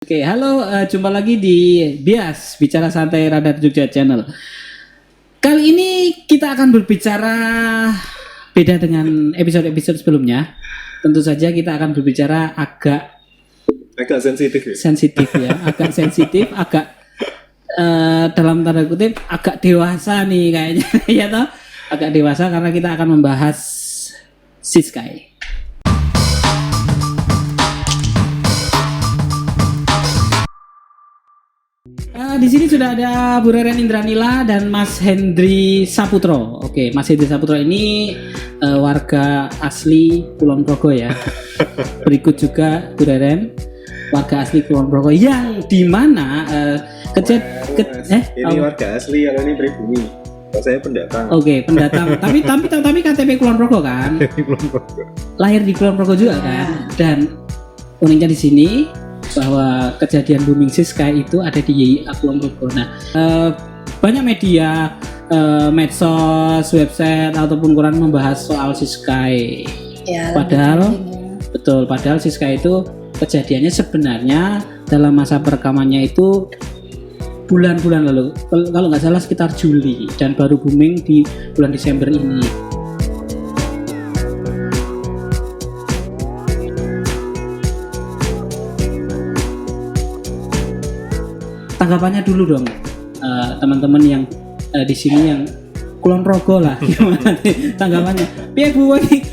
Oke, halo, jumpa lagi di Bias, Bicara Santai Radar Jogja Channel. Kali ini kita akan berbicara beda dengan episode-episode sebelumnya. Tentu saja kita akan berbicara agak sensitif ya? agak sensitif, agak dalam tanda kutip agak dewasa nih kayaknya, ya toh? Agak dewasa karena kita akan membahas Siskai. Di sini sudah ada Bu Reren Indranila dan Mas Hendri Saputro. Oke, Mas Hendri Saputro ini warga asli Kulon Progo ya. Berikut juga Bu Reren, warga asli Kulon Progo yang dimana ini warga asli, kalau ini pribumi. Kalau saya pendatang. Oke, pendatang. tapi KTP Kulon Progo kan? Lahir di Kulon Progo juga kan? Dan uniknya di sini bahwa kejadian booming Siskai itu ada di YIA Kulon Progo. Nah, banyak media, medsos, website ataupun koran membahas soal Siskai. Ya, padahal Siskai itu kejadiannya sebenarnya dalam masa perekamannya itu bulan-bulan lalu. Kalau nggak salah sekitar Juli dan baru booming di bulan Desember ini. Tanggapannya dulu dong, teman-teman yang di sini yang Kulon Progo lah, gimana nih tanggapannya? Piye Bu ini?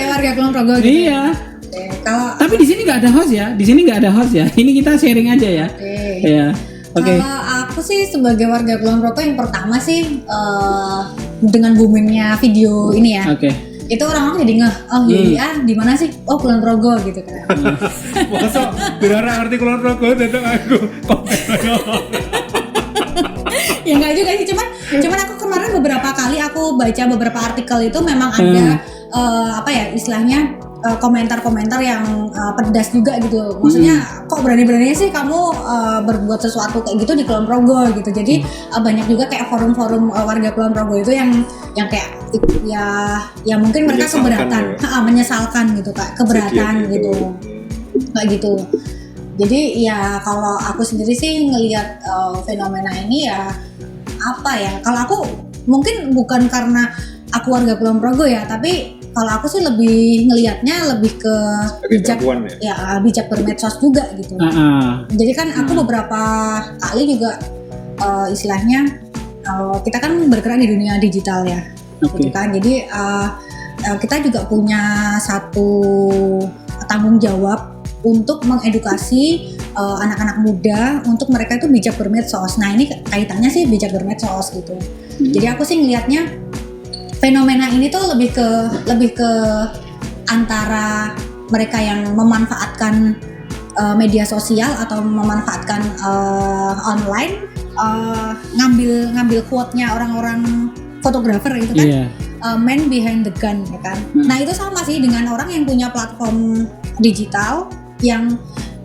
Warga Kulon Progo gitu. Iya. Tapi di sini nggak ada host ya, Ini kita sharing aja ya. Ya. Oke. Kalau aku sih sebagai warga Kulon Progo yang pertama sih dengan boomingnya video ini ya. Oke. Itu orang-orang jadi ngeh, di mana sih? Oh, Kulon Progo gitu kan. Masa berharap ngerti Kulon Progo datang aku. Ya enggak juga sih, cuman aku kemarin beberapa kali aku baca beberapa artikel itu memang ada istilahnya komentar-komentar yang pedas juga gitu. Maksudnya kok berani-beraninya sih kamu berbuat sesuatu kayak gitu di Kulon Progo gitu. Jadi banyak juga kayak forum-forum warga Kulon Progo itu yang kayak ya mungkin mereka keberatan, menyesalkan gitu Kak, keberatan gitu. Kayak gitu. Jadi ya kalau aku sendiri sih ngelihat fenomena ini ya kalau aku mungkin bukan karena aku warga Kulon Progo ya, tapi kalau aku sih lebih ngelihatnya lebih ke bijak bermedsos juga gitu. Jadi kan aku beberapa kali juga istilahnya kita kan bergerak di dunia digital ya, gitu kan. Jadi kita juga punya satu tanggung jawab untuk mengedukasi anak-anak muda untuk mereka itu bijak bermedsos. Nah ini kaitannya sih bijak bermedsos gitu. Jadi aku sih ngelihatnya fenomena ini tuh lebih ke antara mereka yang memanfaatkan media sosial atau memanfaatkan online, ngambil quote-nya orang-orang fotografer itu kan, man behind the gun ya kan. Nah itu sama sih dengan orang yang punya platform digital yang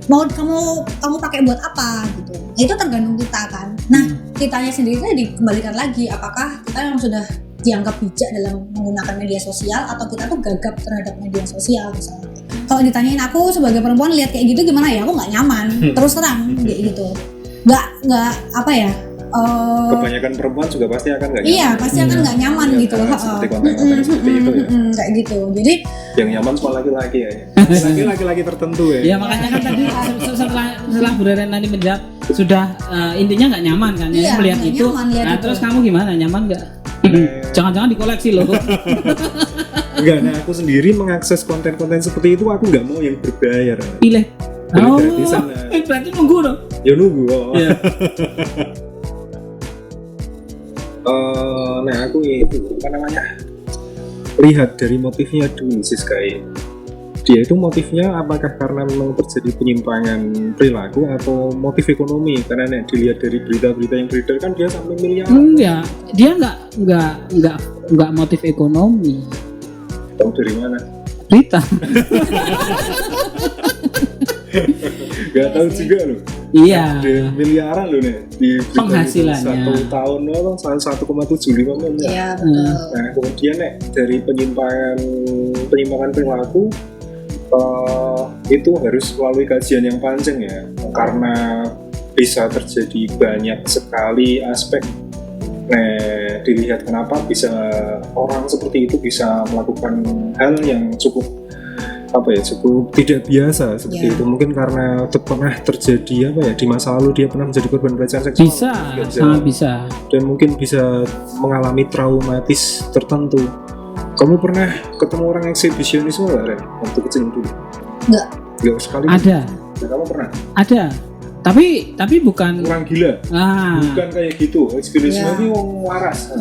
mau kamu pakai buat apa gitu. Itu tergantung kita kan. Nah kitanya sendiri itu dikembalikan lagi, apakah kita yang sudah dianggap bijak dalam menggunakan media sosial atau kita tuh gagap terhadap media sosial misalnya. Kalau ditanyain aku sebagai perempuan lihat kayak gitu gimana ya, aku nggak nyaman. Terus terang kayak gitu. Nggak kebanyakan perempuan juga pasti akan nggak nyaman. Iya, pasti akan nggak nyaman gitu loh. Seperti konten-konten seperti itu ya. Kayak gitu. Jadi yang nyaman cuma laki-laki ya. Laki-laki tertentu ya. Ya makanya kan tadi setelah Bu Reren nanti menjawab sudah intinya nggak nyaman kan ya melihat itu. Nah terus kamu gimana, nyaman nggak? Jangan-jangan dikoleksi loh. Enggak, nah aku sendiri mengakses konten-konten seperti itu aku nggak mau yang berbayar. Pilih. Gratisan. Berarti nunggu dong. Ya nunggu. Yeah. Nah aku itu lihat dari motifnya dulu Siskai. Dia itu motifnya apakah karena memang terjadi penyimpangan perilaku atau motif ekonomi? Karena dilihat dari berita-berita yang beredar kan dia sampai miliaran. Enggak, dia enggak motif ekonomi. Tahu dari mana? Berita. Gak tahu juga loh. Iya. Miliaran loh nih di penghasilannya. 1 tahun 1,75 miliar. Iya betul. Nah kemudian dari penyimpangan perilaku itu harus melalui kajian yang panjang ya, karena bisa terjadi banyak sekali aspek. Nah, dilihat kenapa bisa orang seperti itu bisa melakukan hal yang cukup tidak biasa seperti itu. Mungkin karena pernah terjadi di masa lalu dia pernah menjadi korban pelecehan seksual. Bisa, sangat bisa. Dan mungkin bisa mengalami traumatis tertentu. Kamu pernah ketemu orang eksibisionisme nggak, Ren? Waktu kecil dulu? Enggak sekali. Ada. Ya, kamu pernah? Ada. Tapi bukan orang gila. Bukan kayak gitu. Eksibisionisme ini orang waras.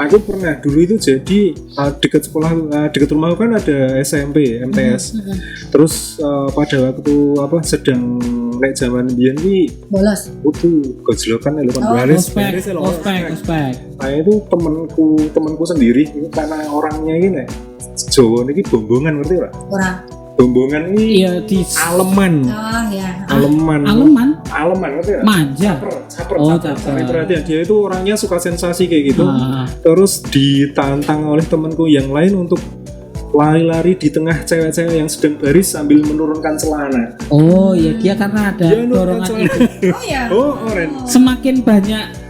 Aku pernah dulu itu jadi dekat rumahku kan ada SMP, MTS. Terus pada waktu sedang naik zaman biyen iki bolos. Itu gojlokan lho kan ospek. Nah, itu temanku sendiri itu karena orangnya ini Jawa niki bombongan, ngerti ora? Ora. Bombongan ini di Aleman. Aleman ngerti ora? Manja. Caper. Perhatian dia itu orangnya suka sensasi kayak gitu. Terus ditantang oleh temanku yang lain untuk lari-lari di tengah cewek-cewek yang sedang baris sambil menurunkan celana. Oh iya, dia karena ada dorongan itu. Oh iya. Ren. Semakin banyak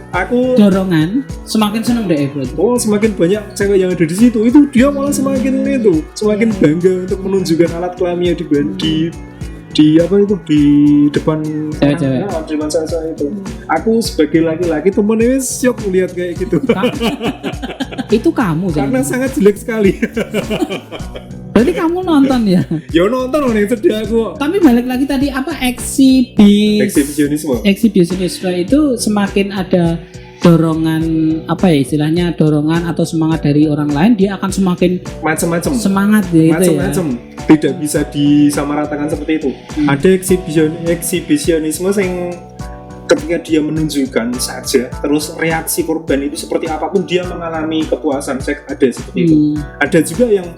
dorongan, semakin seneng deh Ebro. Semakin banyak cewek yang ada di situ, itu dia malah semakin bangga untuk menunjukkan alat kelaminnya di depan cewek-cewek. Di depan saya itu. Aku sebagai laki-laki temennya syok melihat kayak gitu. Itu kamu karena sangat jelek sekali. Berarti kamu nonton ya? Ya nonton orang yang sedih aku. Tapi balik lagi tadi eksibisionisme itu semakin ada dorongan istilahnya dorongan atau semangat dari orang lain, dia akan semakin macam-macam semangat gitu ya. Tidak bisa disamaratakan seperti itu. Ada eksibisionisme yang ketika dia menunjukkan saja, terus reaksi korban itu seperti apapun dia mengalami kepuasan seks, ada seperti itu. Ada juga yang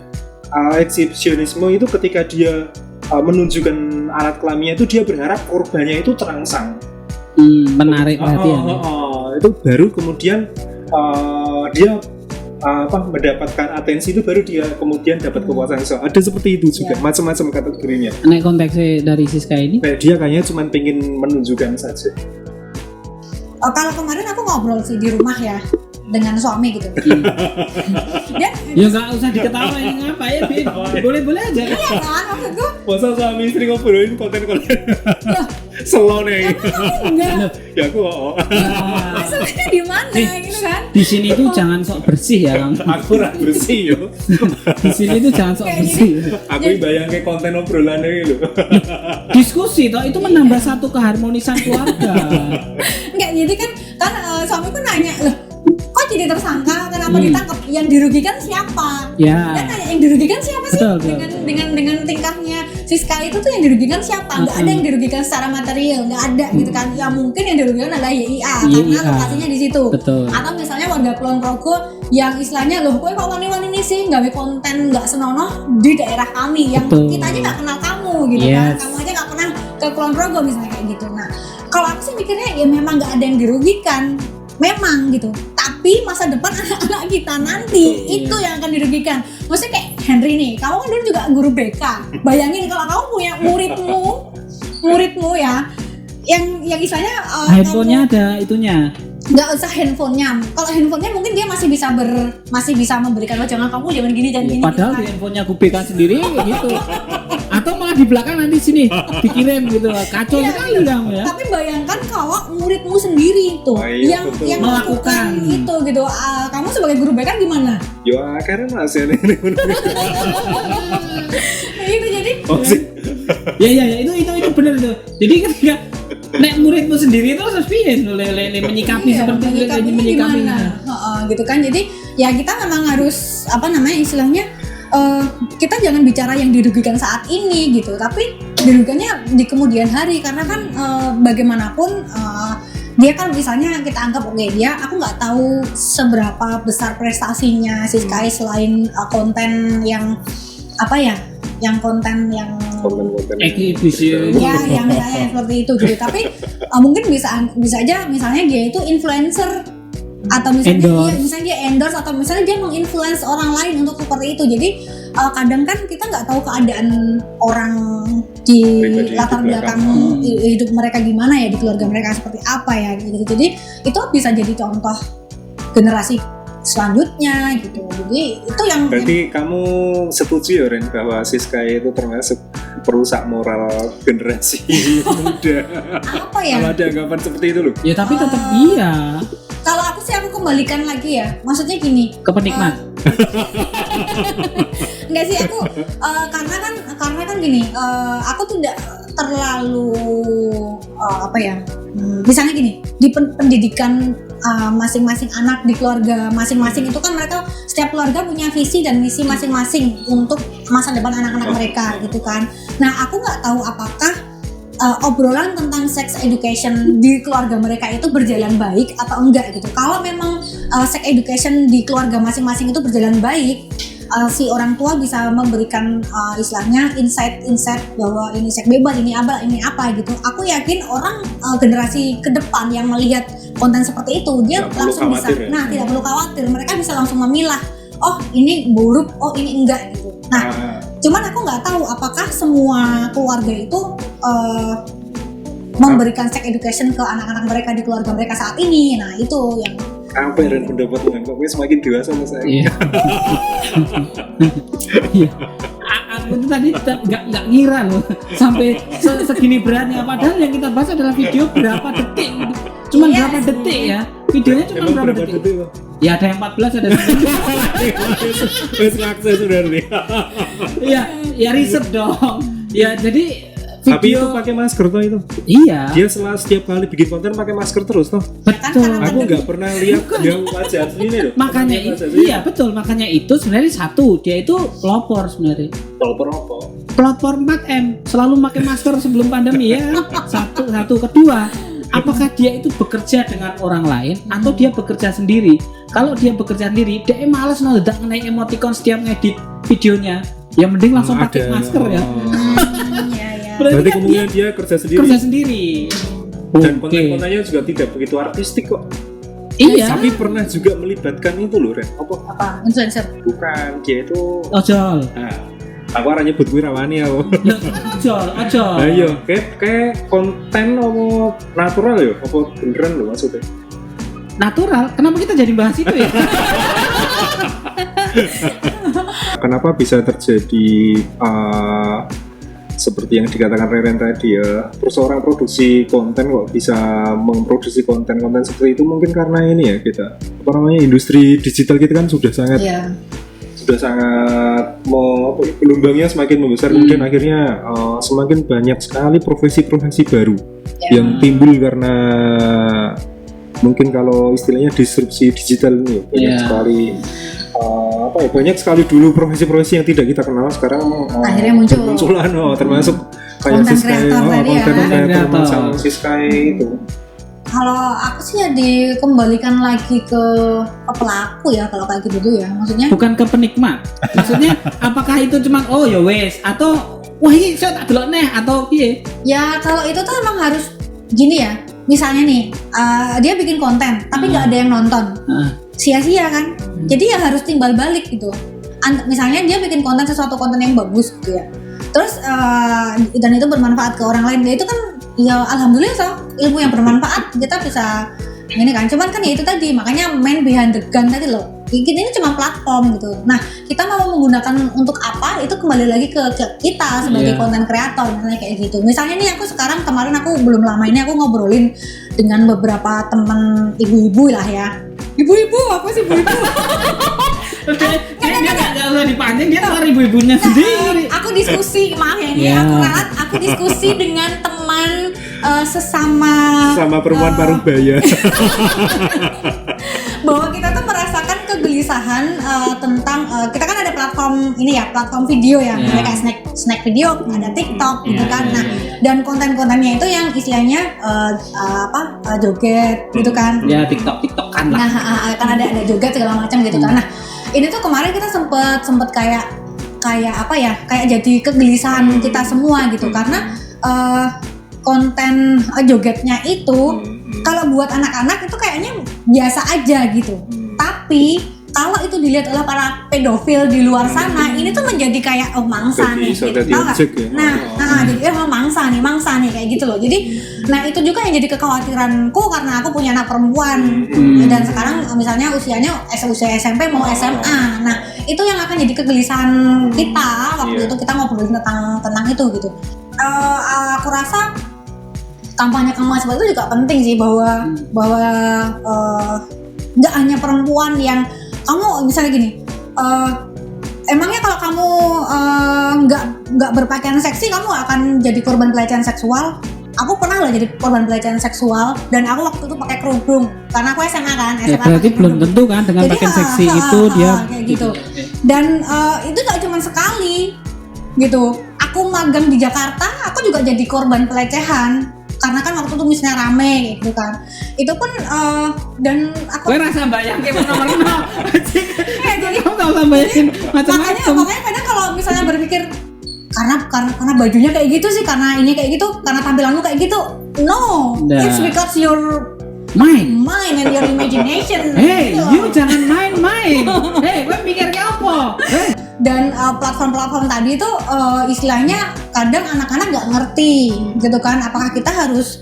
eksibisionisme itu ketika dia menunjukkan alat kelaminnya itu dia berharap korbannya itu terangsang. Menarik perhatian. Itu baru kemudian dia mendapatkan atensi, itu baru dia kemudian dapat kepuasan. Ada seperti itu juga, macam-macam kategorinya. Nek konteksnya dari Siska ini? Dia kayaknya cuma pengen menunjukkan saja. Kalau kemarin aku ngobrol sih di rumah ya dengan suami gitu. Ya nggak usah diketawain ngapain, boleh aja. Iya kan, maksudku. Masa suami istri ngobrolin konten-konten selone. Enggak. Ya aku Maksudnya di mana gitu kan? Di sini tuh jangan sok bersih ya, Kang. Aku ora bersih yo. Di sini tuh jangan sok bersih. Aku bayangke konten obrolannya gitu. Diskusi toh itu menambah satu keharmonisan keluarga. Enggak, jadi kan suamiku nanya, loh kok jadi tersangka, kenapa ditangkap, yang dirugikan siapa? Ya. Dia tanya yang dirugikan siapa sih? Betul. Dengan tingkahnya Siska itu tuh yang dirugikan siapa? Nggak ada yang dirugikan secara material, nggak ada gitu kan? Ya mungkin yang dirugikan adalah YIA karena lokasinya di situ. Betul. Atau misalnya warga Kulon Progo yang istilahnya loh, kok wani-wani nih sih nggak konten nggak senonoh di daerah kami yang kita aja nggak kenal kamu gitu kan? Kamu aja nggak pernah ke Kulon Progo misalnya kayak gitu. Nah, kalau aku sih mikirnya ya memang nggak ada yang dirugikan. Memang gitu, tapi masa depan anak-anak kita nanti itu yang akan dirugikan. Maksudnya kayak Henry nih, kamu kan dulu juga guru BK. Bayangin kalau kamu punya muridmu ya, yang istilahnya handphonenya ada itunya. Nggak usah handphonenya. Kalau handphonenya mungkin dia masih bisa memberikan jangan kamu jangan gini. Padahal gitu, di handphonenya aku BK sendiri gitu. Atau malah di belakang nanti sini dikirim gitu, kacau sekali kamu ya. Tapi bayangkan kalau muridmu sendiri itu yang melakukan itu gitu, kamu sebagai guru BK gimana? Yo karena masih ini. Itu jadi. Ya itu benar itu. Jadi ketika nek muridmu sendiri itu harus piye menyikapi seperti itu menyikapinya. Gitu kan. Jadi ya kita memang harus istilahnya kita jangan bicara yang dirugikan saat ini gitu, tapi dirugikannya di kemudian hari karena kan bagaimanapun dia kan misalnya kita anggap aku nggak tahu seberapa besar prestasinya si Sky selain konten yang konten eksibisi ya yang misalnya seperti itu gitu, tapi mungkin bisa aja misalnya dia itu influencer atau misalnya Endorse. misalnya dia endorse atau misalnya dia menginfluence orang lain untuk seperti itu. Jadi kadang kan kita nggak tahu keadaan orang di Pribadi latar di belakang belakang. hidup mereka gimana ya, di keluarga mereka seperti apa ya gitu. Jadi itu bisa jadi contoh generasi selanjutnya gitu. Jadi itu yang Berarti kamu setuju ya Ren bahwa Siska itu termasuk perusak moral generasi muda? apa ya? Kalau ada anggapan seperti itu loh. Ya tapi tetap iya Kalau aku sih aku kembalikan lagi ya. Maksudnya gini. ke penikmat. Enggak sih aku karena kan gini, aku tidak terlalu apa ya? Misalnya gini, di pendidikan masing-masing anak di keluarga masing-masing itu kan mereka setiap keluarga punya visi dan misi masing-masing untuk masa depan anak-anak mereka gitu kan. Nah, aku nggak tahu apakah obrolan tentang sex education di keluarga mereka itu berjalan baik atau enggak gitu. Kalau memang sex education di keluarga masing-masing itu berjalan baik, si orang tua bisa memberikan istilahnya insight bahwa ini seks bebas, ini apa gitu. Aku yakin orang generasi ke depan yang melihat konten seperti itu dia Tidak perlu langsung bisa, khawatir ya. nah tidak perlu khawatir, mereka bisa langsung memilah, oh ini buruk, oh ini enggak gitu. Nah, cuman aku nggak tahu apakah semua keluarga itu memberikan sex education ke anak-anak mereka di keluarga mereka saat ini. Nah itu yang Apa ya Ren pendapatmu Ren? Kok gue semakin dewasa mas saya? Iya. Iya. Aku tuh tadi nggak ngira loh sampai segini beratnya. Padahal yang kita bahas adalah video berapa detik. Cuman Iya berapa sih. detik ya? Videonya cuma Emang berapa detik? Pak? Ya ada yang 14, ada yang Wes ngakses sudah nih. Iya, ya riset dong. Ya jadi Tapi itu video pakai masker toh itu. iya, Dia setiap kali bikin konten pakai masker terus toh. betul. karena Aku nggak pernah lihat yang wajah aslinya loh. Makanya Wajah aslinya. iya betul, makanya itu sebenarnya satu, dia itu pelopor sebenarnya. Pelopor apa? Pelopor 4M, selalu pakai masker sebelum pandemi ya. Satu kedua, apakah dia itu bekerja dengan orang lain atau dia bekerja sendiri? Kalau dia bekerja sendiri, dia males ngedak ngenai emoticon setiap ngedit videonya. Ya mending langsung pakai masker ya. ya. Berarti kan kemungkinan dia kerja sendiri. kerja sendiri. Dan Oke. konten-kontennya juga tidak begitu artistik kok. Iya. Tapi pernah juga melibatkan itu loh Ren. Apa influencer? Bukan, dia itu. Ojol. Nah, aku arah nyebut gue rawani aku. Ojol. Ayo, kayak konten apa natural ya? Apa beneran loh maksudnya? Natural. Kenapa kita jadi bahas itu ya? Kenapa bisa terjadi seperti yang dikatakan Reren tadi ya, terus orang produksi konten kok bisa memproduksi konten-konten seperti itu mungkin karena ini ya kita apa namanya industri digital kita kan sudah sangat Iya. gelombangnya semakin membesar kemudian akhirnya semakin banyak sekali profesi-profesi baru yang timbul karena mungkin kalau istilahnya disrupsi digital ini banyak Iya. sekali banyak sekali dulu profesi-profesi yang tidak kita kenal sekarang Akhirnya muncul. bermunculan termasuk kayak Content Siskai, creator tadi ya. content Content creator creator. macam Siskai itu. Kalau aku sih ya dikembalikan lagi ke pelaku ya kalau kayak gitu ya. Maksudnya Bukan ke penikmat. Maksudnya apakah itu cuma oh ya wes atau wah ini saya tak delok neh atau piye? ya kalau itu tuh emang harus gini ya. Misalnya nih dia bikin konten tapi nggak ada yang nonton. Ah. Sia-sia kan. Jadi ya harus timbal balik gitu. Misalnya dia bikin sesuatu konten yang bagus gitu ya. Terus dan itu bermanfaat ke orang lain. Ya itu kan ya alhamdulillah so, ilmu yang bermanfaat kita bisa ini kan. Cuman kan ya itu tadi makanya main behind the gun tadi loh. Ini cuma platform gitu. Nah, kita mau menggunakan untuk apa? Itu kembali lagi ke kita sebagai Iya. konten kreator misalnya kayak gitu. Misalnya nih aku sekarang kemarin aku belum lama ini aku ngobrolin dengan beberapa teman ibu-ibu lah ya. Ibu-ibu apa sih ibu-ibu? Dia nggak usah dipancing, dia keluar ibu-ibunya sendiri. Aku diskusi, maaf ya ini Ya. aku ralat, aku diskusi dengan teman sesama Sama perempuan paruh baya. bahwa kita tuh merasakan kegelisahan tentang kita kan ada platform ini ya, platform video ya, Ya. kayak snack video, ada TikTok gitu Ya, kan. ya, Nah, ya. dan konten-kontennya itu yang istilahnya joget gitu kan. Ya TikTok-TikTokan lah. Nah, kan ada joget segala macam gitu kan. Nah, ini tuh kemarin kita sempet kayak apa ya? Kayak jadi kegelisahan kita semua gitu karena konten jogetnya itu kalau buat anak-anak itu kayaknya biasa aja gitu. Tapi kalau itu dilihat oleh para pedofil di luar sana, ini tuh menjadi kayak mangsa nih, gitu. Tahu nggak? Nah, jadi mangsa nih kayak gitu loh. Jadi, nah itu juga yang jadi kekhawatiranku karena aku punya anak perempuan dan sekarang misalnya usia SMP mau SMA. Nah itu yang akan jadi kegelisahan kita waktu itu kita ngobrolin tentang itu gitu. Aku rasa kampanye seperti itu juga penting sih bahwa nggak hanya perempuan yang kamu misalnya gini, emangnya kalau kamu nggak berpakaian seksi kamu akan jadi korban pelecehan seksual? Aku pernah loh jadi korban pelecehan seksual dan aku waktu itu pakai kerudung karena aku SMA kan. Ya, berarti belum tentu kan dengan pakaian seksi itu dia kayak gitu. Dan itu nggak cuma sekali gitu. Aku magang di Jakarta, aku juga jadi korban pelecehan. Karena kan waktu itu misalnya rame gitu kan, itu pun dan aku rasa bayang kayak nomor jadi kamu nggak usah bayangin macam-macam. Makanya kadang kalau misalnya berpikir karena bajunya kayak gitu sih, karena ini kayak gitu, karena tampilanmu kayak gitu, no, it's because your mind and your imagination. Hey, you jangan main-main. Hey, gue mikirnya apa? Dan platform-platform tadi itu istilahnya kadang anak-anak nggak ngerti gitu kan, apakah kita harus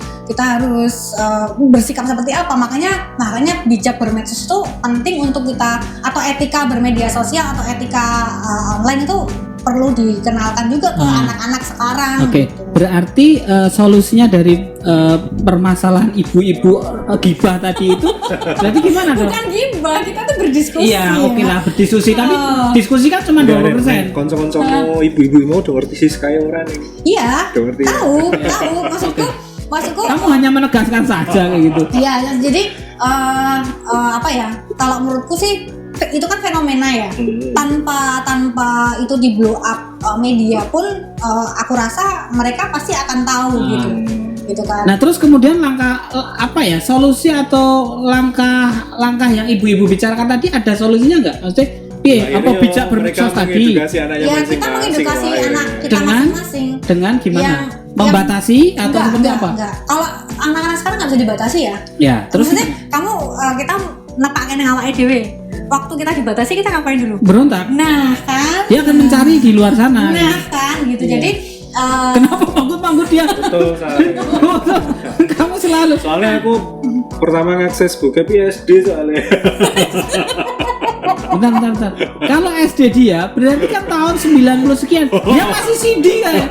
bersikap seperti apa. Makanya bijak bermedsos itu penting untuk kita, atau etika bermedia sosial atau etika online itu perlu dikenalkan juga ke anak-anak sekarang. Oke, gitu. Berarti solusinya dari permasalahan ibu-ibu gibah tadi itu berarti gimana dong? Bukan gibah, kita tuh berdiskusi. Iya, oke lah berdiskusi, tapi diskusi kan cuma 20%. Konco-koncomu ibu-ibu mau udah ngerti sih kayak orang ini. Iya, tahu. Maksudku kamu hanya menegaskan saja kayak gitu. Iya, jadi apa ya? Kalau menurutku sih itu kan fenomena ya. Tanpa itu di blow up media pun aku rasa mereka pasti akan tahu gitu kan. Nah, terus kemudian langkah solusi atau langkah yang ibu-ibu bicarakan tadi ada solusinya nggak? Maksudnya bijak bermedsos tadi? Ya, kita mengedukasi anak kita masing-masing. Dengan gimana? Membatasi atau seperti apa? Enggak. Kalau anak-anak sekarang nggak bisa dibatasi ya. Ya, terus maksudnya kita nepaknya yang awake dhewe. Waktu kita dibatasi kita ngapain dulu? Berontak. Nah kan. Dia akan mencari di luar sana. Nah kan gitu. Jadi kenapa manggut dia? Betul, Kamu selalu. Soalnya aku pertama ngakses bokep SD soalnya. Bentar. Kalau SD dia berarti kan tahun 90 sekian. Dia masih CD kayak.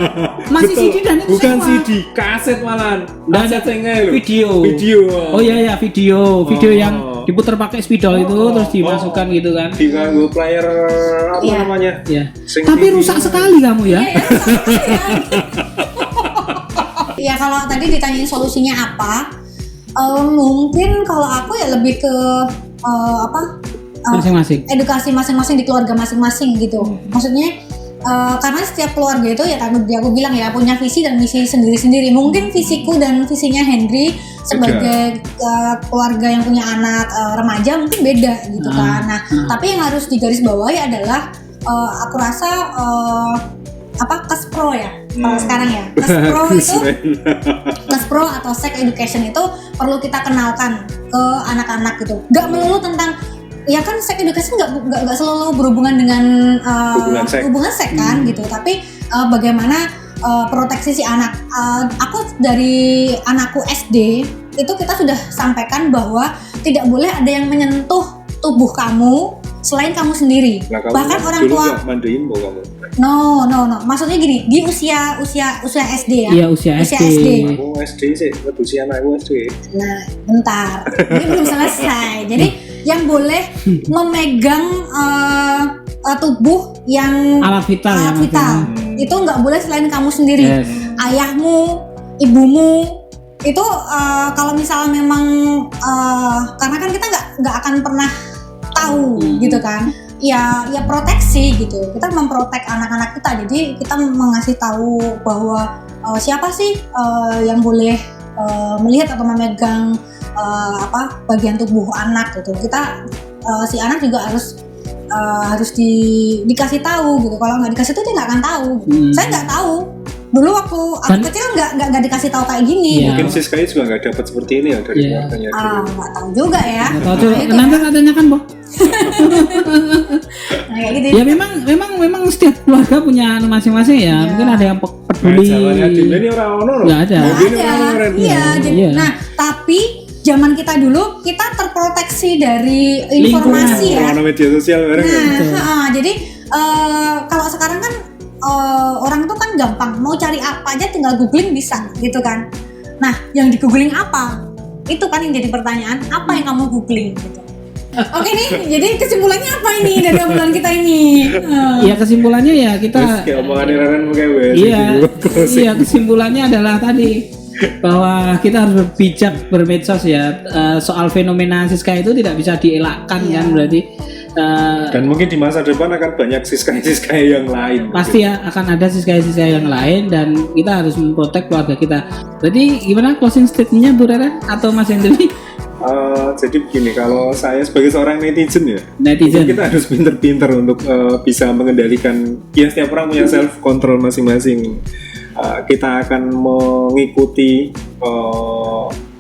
Masih CD dan itu bukan sewa. CD, kaset malahan. Kaset Video. Oh iya video. Video yang diputar pakai spidol itu terus dimasukkan gitu kan. Diganggu player namanya? Iya. Tapi rusak sekali kamu ya. Iya, rusak sekali ya. Ya kalau tadi ditanyain solusinya apa? Mungkin kalau aku ya lebih ke masing-masing. Edukasi masing-masing di keluarga masing-masing gitu. Maksudnya karena setiap keluarga itu ya tadi aku bilang ya punya visi dan misi sendiri-sendiri. Mungkin visiku dan visinya Henry sebagai keluarga yang punya anak remaja mungkin beda gitu kan. Nah, tapi yang harus digarisbawahi adalah aku rasa KESPRO ya kalau sekarang ya. KESPRO atau sex education itu perlu kita kenalkan ke anak-anak gitu. Gak melulu tentang ya kan sex education nggak selalu berhubungan dengan hubungan seks kan gitu, tapi bagaimana proteksi si anak. Aku dari anakku SD itu kita sudah sampaikan bahwa tidak boleh ada yang menyentuh tubuh kamu selain kamu sendiri. Bahkan orang tua mandiin mau kamu. No. Maksudnya gini, di usia SD ya. Iya, usia SD. Aku SD sih, usia anakku SD. Nah, bentar. Ini belum selesai. Jadi yang boleh memegang tubuh yang alat vital itu nggak boleh selain kamu sendiri. Yes. Ayahmu, ibumu itu kalau misalnya memang karena kan kita nggak akan pernah tahu gitu kan. Ya proteksi gitu. Kita memprotek anak-anak kita. Jadi kita mengasih tahu bahwa siapa sih yang boleh melihat atau memegang bagian tubuh anak gitu. Kita si anak juga harus dikasih tahu gitu. Kalau nggak dikasih tahu dia nggak akan tahu. Saya nggak tahu Dulu waktu aku kecil nggak dikasih tahu kayak gini. Mungkin Siskay juga nggak dapat seperti ini ya dari keluarganya dulu. Nggak tahu juga ya. Nanti katanya kan, Bo. Nah, kayak gitu. Ya memang setiap keluarga punya masing-masing ya. Mungkin ada yang peduli. Zamannya Dinda ini orang-orang Nggak ada. Iya. Nah, tapi zaman kita dulu kita terproteksi dari informasi ya. Karena media sosial bareng. Jadi kalau sekarang kan orang tuh kan gampang mau cari apa aja tinggal googling bisa gitu kan. Nah, yang di googling apa? Itu kan yang jadi pertanyaan, apa yang kamu googling gitu. Oke nih, jadi kesimpulannya apa ini dari obrolan kita ini? Ya kesimpulannya ya kita. Terus kayak omongan Reren kayak Iya, kesimpulannya adalah tadi bahwa kita harus bijak bermedsos ya. Soal fenomena Siskay itu tidak bisa dielakkan kan berarti. Dan mungkin di masa depan akan banyak Siskay yang lain. Pasti ya akan ada Siskay yang lain dan kita harus memprotek keluarga kita. Jadi gimana closing statementnya Bu Reren atau Mas Hendri? Jadi begini, kalau saya sebagai seorang netizen kita harus pinter-pinter untuk bisa mengendalikan. Ya setiap orang punya self control masing-masing. Kita akan mengikuti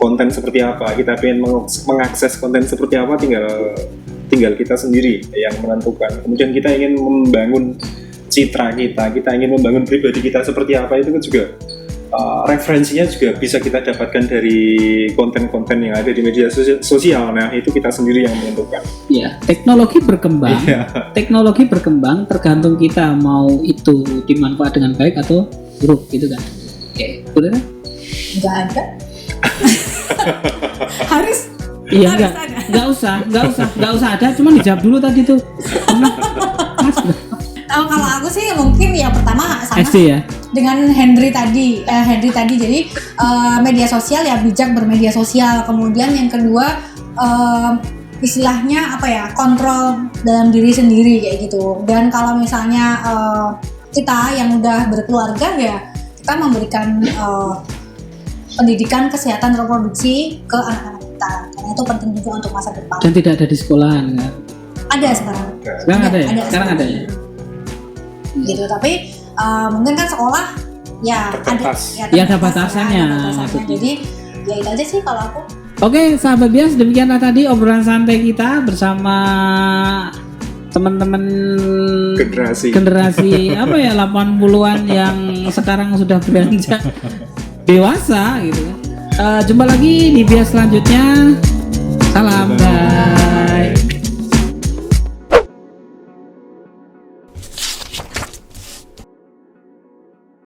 konten seperti apa, kita pengen mengakses konten seperti apa, tinggal kita sendiri yang menentukan. Kemudian kita ingin membangun citra kita ingin membangun pribadi kita seperti apa, itu kan juga referensinya juga bisa kita dapatkan dari konten-konten yang ada di media sosial. Nah, itu kita sendiri yang menentukan. Iya, teknologi berkembang. Teknologi berkembang tergantung kita mau itu dimanfaat dengan baik atau buruk gitu kan. Oke, udah? Enggak ada. Harus. Iya, enggak usah ada, cuma dijawab dulu tadi tuh. Kalau aku sih mungkin ya pertama sama SD ya. Dengan Henry tadi jadi media sosial ya, bijak bermedia sosial. Kemudian yang kedua istilahnya apa ya, kontrol dalam diri sendiri kayak gitu. Dan kalau misalnya kita yang udah berkeluarga ya kita memberikan pendidikan kesehatan reproduksi ke anak-anak kita, karena itu penting juga untuk masa depan. Dan tidak ada di sekolahan kan? Ada sekarang. Sekarang ada ya. Gitu, tapi mungkin kan sekolah ya terbatas. ada batasannya. Jadi ya itu aja sih kalau aku. Oke, sahabat bias, demikianlah tadi obrolan santai kita bersama teman-teman generasi apa ya 80-an yang sekarang sudah beranjak dewasa gitu. Jumpa lagi di bias selanjutnya. Salam.